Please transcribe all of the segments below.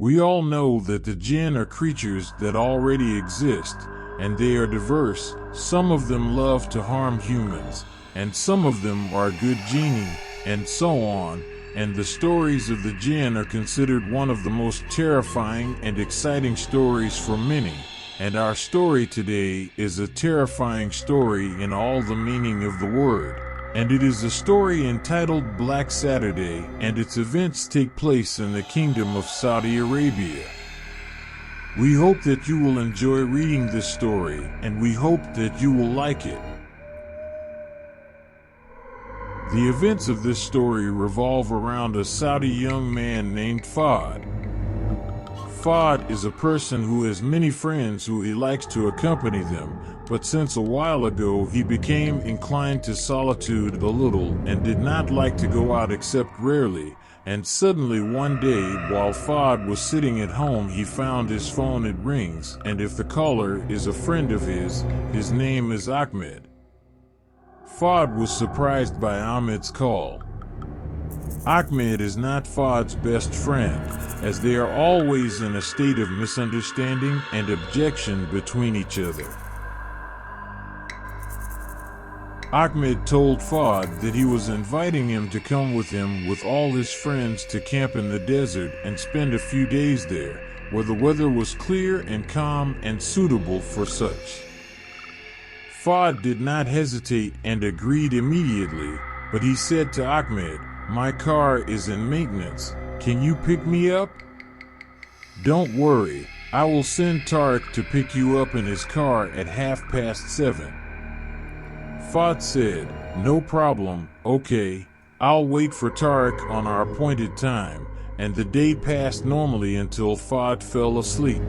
We all know that the jinn are creatures that already exist, and they are diverse. Some of them love to harm humans, and some of them are good genii, and so on, and the stories of the jinn are considered one of the most terrifying and exciting stories for many, and our story today is a terrifying story in all the meaning of the word. And it is a story entitled Black Saturday, and its events take place in the Kingdom of Saudi Arabia. We hope that you will enjoy reading this story, and we hope that you will like it. The events of this story revolve around a Saudi young man named Fahd. Fahd is a person who has many friends who he likes to accompany them, but since a while ago he became inclined to solitude a little and did not like to go out except rarely, and suddenly one day while Fahd was sitting at home he found his phone. It rings, and if the caller is a friend of his name is Ahmed. Fahd was surprised by Ahmed's call. Ahmed is not Fahd's best friend, as they are always in a state of misunderstanding and objection between each other. Ahmed told Fahd that he was inviting him to come with him with all his friends to camp in the desert and spend a few days there, where the weather was clear and calm and suitable for such. Fahd did not hesitate and agreed immediately, but he said to Ahmed, "My car is in maintenance. Can you pick me up?" "Don't worry, I will send Tariq to pick you up in his car at 7:30. Fahd said, "No problem, okay, I'll wait for Tariq on our appointed time," and the day passed normally until Fahd fell asleep.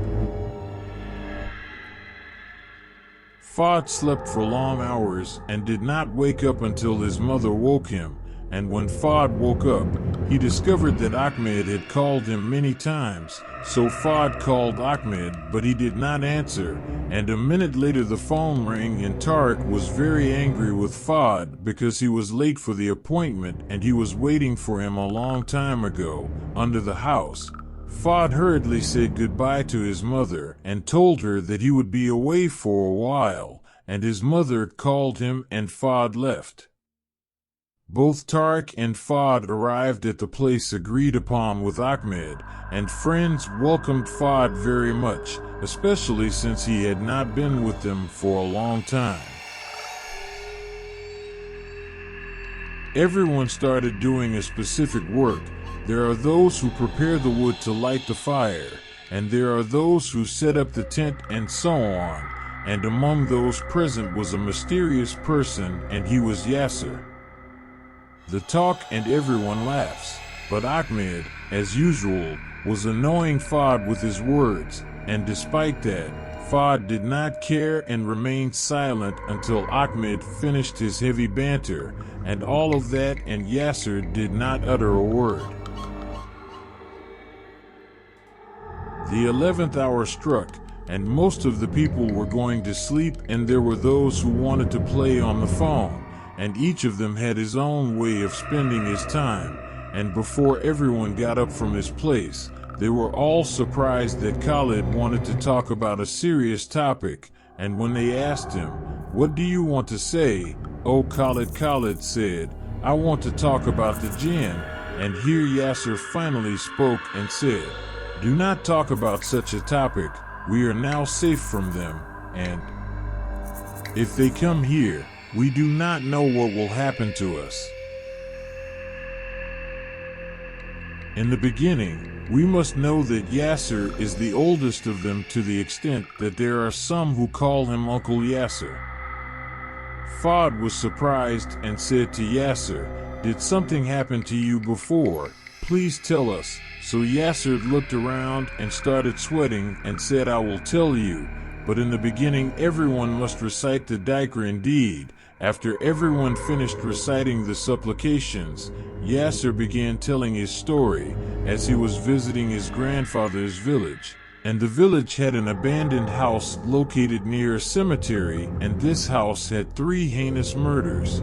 Fahd slept for long hours and did not wake up until his mother woke him, and when Fahd woke up, he discovered that Ahmed had called him many times, so Fahd called Ahmed but he did not answer, and a minute later the phone rang and Tariq was very angry with Fahd because he was late for the appointment and he was waiting for him a long time ago, under the house. Fahd hurriedly said goodbye to his mother and told her that he would be away for a while, and his mother called him and Fahd left. Both Tariq and Fahd arrived at the place agreed upon with Ahmed, and friends welcomed Fahd very much, especially since he had not been with them for a long time. Everyone started doing a specific work. There are those who prepare the wood to light the fire, and there are those who set up the tent and so on, and among those present was a mysterious person, and he was Yasser. The talk and everyone laughs, but Ahmed, as usual, was annoying Fahd with his words, and despite that, Fahd did not care and remained silent until Ahmed finished his heavy banter, and all of that and Yasser did not utter a word. The 11th hour struck, and most of the people were going to sleep, and there were those who wanted to play on the phone, and each of them had his own way of spending his time, and before everyone got up from his place, they were all surprised that Khalid wanted to talk about a serious topic, and when they asked him, "What do you want to say?" "Oh, Khalid said, "I want to talk about the jinn," and here Yasser finally spoke and said, "Do not talk about such a topic, we are now safe from them, and if they come here, we do not know what will happen to us." In the beginning, we must know that Yasser is the oldest of them to the extent that there are some who call him Uncle Yasser. Fahd was surprised and said to Yasser, "Did something happen to you before? Please tell us." So Yasser looked around and started sweating and said, "I will tell you, but in the beginning everyone must recite the dhikr." Indeed, after everyone finished reciting the supplications, Yasser began telling his story as he was visiting his grandfather's village, and the village had an abandoned house located near a cemetery, and this house had 3 heinous murders.